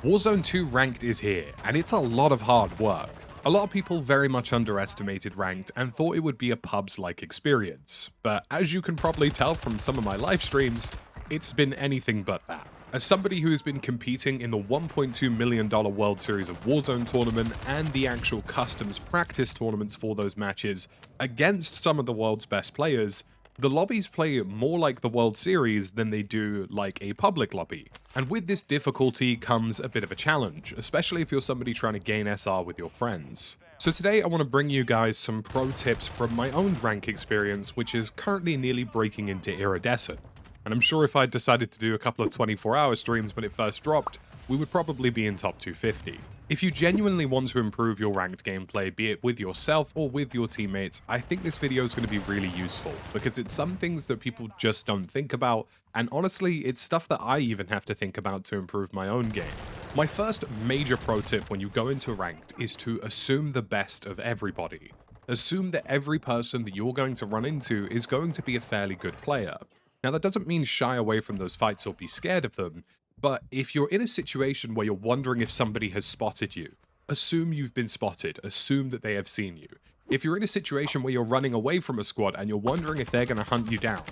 Warzone 2 Ranked is here, and it's a lot of hard work. A lot of people very much underestimated Ranked and thought it would be a pubs-like experience, but as you can probably tell from some of my live streams, it's been anything but that. As somebody who has been competing in the $1.2 million World Series of Warzone tournament and the actual customs practice tournaments for those matches against some of the world's best players, the lobbies play more like the World Series than they do like a public lobby. And with this difficulty comes a bit of a challenge, especially if you're somebody trying to gain SR with your friends. So today I want to bring you guys some pro tips from my own rank experience, which is currently nearly breaking into iridescent. And I'm sure if I decided to do a couple of 24-hour streams when it first dropped, we would probably be in top 250. If you genuinely want to improve your ranked gameplay, be it with yourself or with your teammates, I think this video is going to be really useful, because it's some things that people just don't think about, and honestly, it's stuff that I even have to think about to improve my own game. My first major pro tip when you go into ranked is to assume the best of everybody. Assume that every person that you're going to run into is going to be a fairly good player. Now, that doesn't mean shy away from those fights or be scared of them, but if you're in a situation where you're wondering if somebody has spotted you, assume you've been spotted, assume that they have seen you. If you're in a situation where you're running away from a squad and you're wondering if they're going to hunt you down,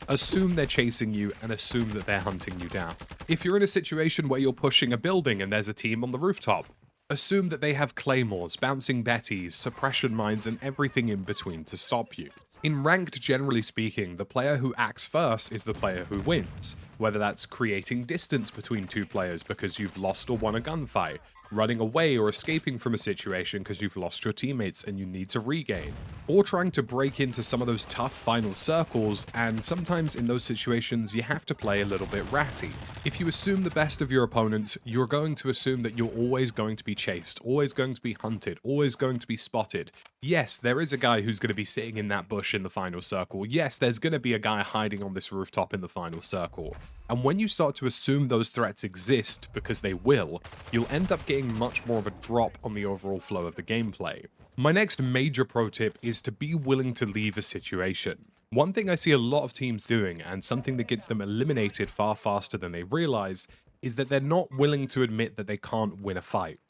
assume they're chasing you and assume that they're hunting you down. If you're in a situation where you're pushing a building and there's a team on the rooftop, assume that they have claymores, bouncing betties, suppression mines, and everything in between to stop you. In ranked, generally speaking, the player who acts first is the player who wins, whether that's creating distance between two players because you've lost or won a gunfight, running away or escaping from a situation because you've lost your teammates and you need to regain, or trying to break into some of those tough final circles, and sometimes in those situations you have to play a little bit ratty. If you assume the best of your opponents, you're going to assume that you're always going to be chased, always going to be hunted, always going to be spotted. Yes, there is a guy who's going to be sitting in that bush in the final circle. Yes, there's going to be a guy hiding on this rooftop in the final circle. And when you start to assume those threats exist, because they will, you'll end up getting much more of a drop on the overall flow of the gameplay. My next major pro tip is to be willing to leave a situation. One thing I see a lot of teams doing, and something that gets them eliminated far faster than they realize, is that they're not willing to admit that they can't win a fight.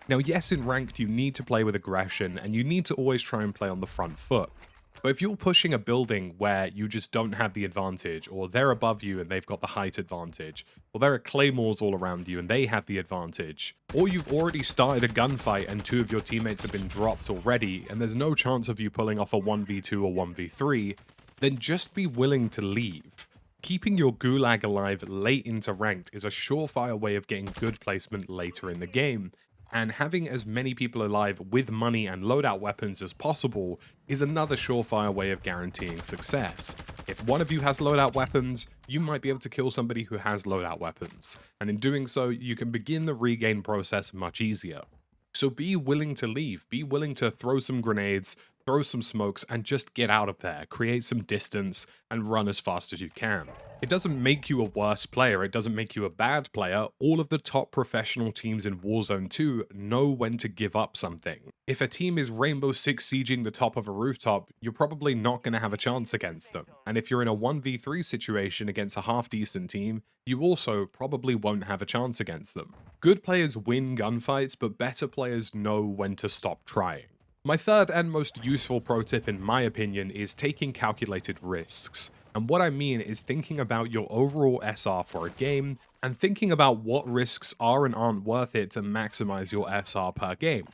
Now, yes, in ranked you need to play with aggression, and you need to always try and play on the front foot. But if you're pushing a building where you just don't have the advantage, or they're above you and they've got the height advantage, or there are claymores all around you and they have the advantage, or you've already started a gunfight and two of your teammates have been dropped already and there's no chance of you pulling off a 1v2 or 1v3, then just be willing to leave. Keeping your gulag alive late into ranked is a surefire way of getting good placement later in the game, and having as many people alive with money and loadout weapons as possible is another surefire way of guaranteeing success. If one of you has loadout weapons, you might be able to kill somebody who has loadout weapons, and in doing so, you can begin the regain process much easier. So be willing to leave, be willing to throw some grenades, throw some smokes, and just get out of there, create some distance, and run as fast as you can. It doesn't make you a worse player, it doesn't make you a bad player. All of the top professional teams in Warzone 2 know when to give up something. If a team is Rainbow Six sieging the top of a rooftop, you're probably not going to have a chance against them. And if you're in a 1v3 situation against a half-decent team, you also probably won't have a chance against them. Good players win gunfights, but better players know when to stop trying. My third and most useful pro tip in my opinion is taking calculated risks. And what I mean is thinking about your overall SR for a game, and thinking about what risks are and aren't worth it to maximize your SR per game.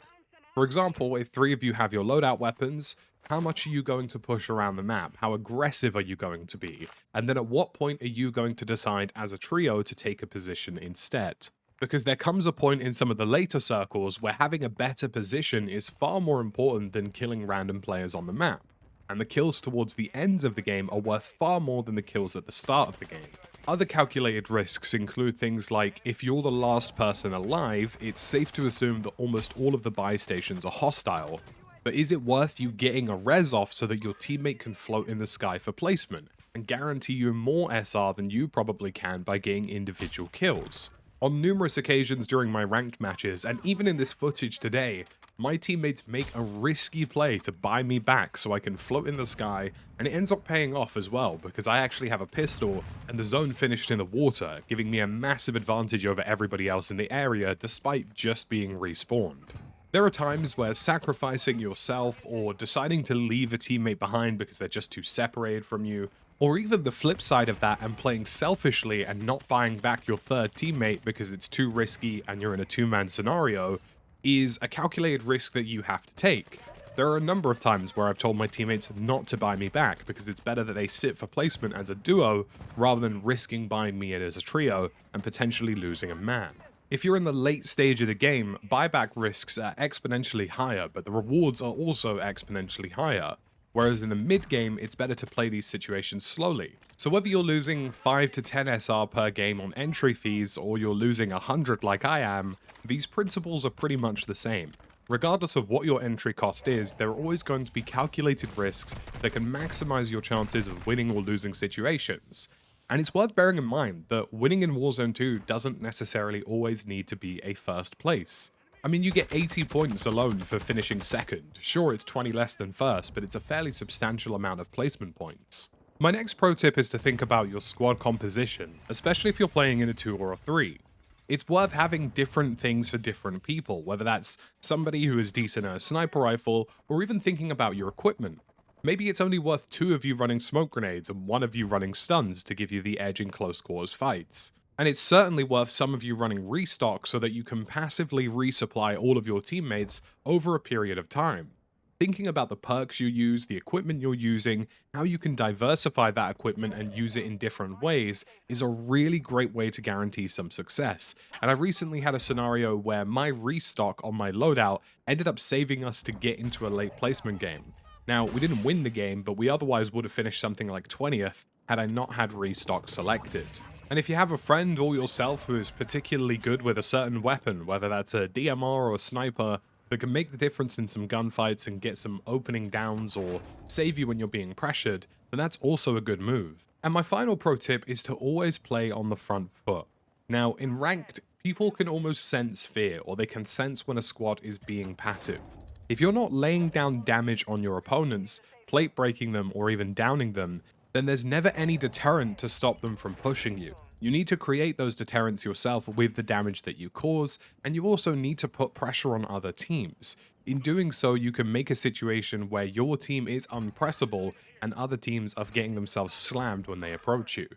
For example, if three of you have your loadout weapons, how much are you going to push around the map? How aggressive are you going to be? And then at what point are you going to decide as a trio to take a position instead? Because there comes a point in some of the later circles where having a better position is far more important than killing random players on the map. And the kills towards the ends of the game are worth far more than the kills at the start of the game. Other calculated risks include things like, if you're the last person alive, it's safe to assume that almost all of the buy stations are hostile, but is it worth you getting a res off so that your teammate can float in the sky for placement, and guarantee you more SR than you probably can by getting individual kills? On numerous occasions during my ranked matches, and even in this footage today, my teammates make a risky play to buy me back so I can float in the sky, and it ends up paying off as well because I actually have a pistol and the zone finished in the water, giving me a massive advantage over everybody else in the area despite just being respawned. There are times where sacrificing yourself or deciding to leave a teammate behind because they're just too separated from you, or even the flip side of that and playing selfishly and not buying back your third teammate because it's too risky and you're in a two-man scenario, is a calculated risk that you have to take. There are a number of times where I've told my teammates not to buy me back because it's better that they sit for placement as a duo rather than risking buying me in as a trio and potentially losing a man. If you're in the late stage of the game, buyback risks are exponentially higher, but the rewards are also exponentially higher. Whereas in the mid game, it's better to play these situations slowly. So whether you're losing 5 to 10 SR per game on entry fees, or you're losing 100 like I am, these principles are pretty much the same. Regardless of what your entry cost is, there are always going to be calculated risks that can maximize your chances of winning or losing situations. And it's worth bearing in mind that winning in Warzone 2 doesn't necessarily always need to be a first place. I mean, you get 80 points alone for finishing second. Sure, it's 20 less than first, but it's a fairly substantial amount of placement points. My next pro tip is to think about your squad composition, especially if you're playing in a 2 or a 3. It's worth having different things for different people, whether that's somebody who is decent at a sniper rifle, or even thinking about your equipment. Maybe it's only worth 2 of you running smoke grenades and 1 of you running stuns to give you the edge in close quarters fights. And it's certainly worth some of you running restock so that you can passively resupply all of your teammates over a period of time. Thinking about the perks you use, the equipment you're using, how you can diversify that equipment and use it in different ways is a really great way to guarantee some success. And I recently had a scenario where my restock on my loadout ended up saving us to get into a late placement game. Now, we didn't win the game, but we otherwise would have finished something like 20th had I not had restock selected. And if you have a friend or yourself who is particularly good with a certain weapon, whether that's a DMR or a sniper, that can make the difference in some gunfights and get some opening downs or save you when you're being pressured, then that's also a good move. And my final pro tip is to always play on the front foot. Now, in ranked, people can almost sense fear, or they can sense when a squad is being passive. If you're not laying down damage on your opponents, plate breaking them, or even downing them, then there's never any deterrent to stop them from pushing you. You need to create those deterrents yourself with the damage that you cause, and you also need to put pressure on other teams. In doing so, you can make a situation where your team is unpressable and other teams are getting themselves slammed when they approach you.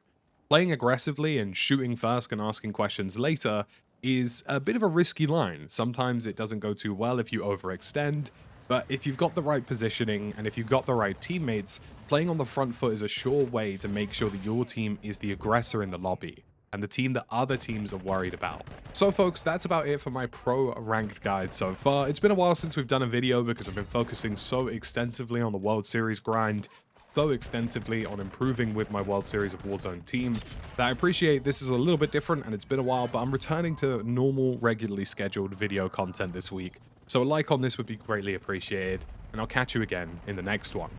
Playing aggressively and shooting first and asking questions later is a bit of a risky line. Sometimes it doesn't go too well if you overextend, but if you've got the right positioning and if you've got the right teammates, playing on the front foot is a sure way to make sure that your team is the aggressor in the lobby and the team that other teams are worried about. So folks, that's about it for my pro ranked guide so far. It's been a while since we've done a video because I've been focusing so extensively on the World Series grind, so extensively on improving with my World Series of Warzone team, that I appreciate this is a little bit different and it's been a while, but I'm returning to normal, regularly scheduled video content this week. So a like on this would be greatly appreciated, and I'll catch you again in the next one.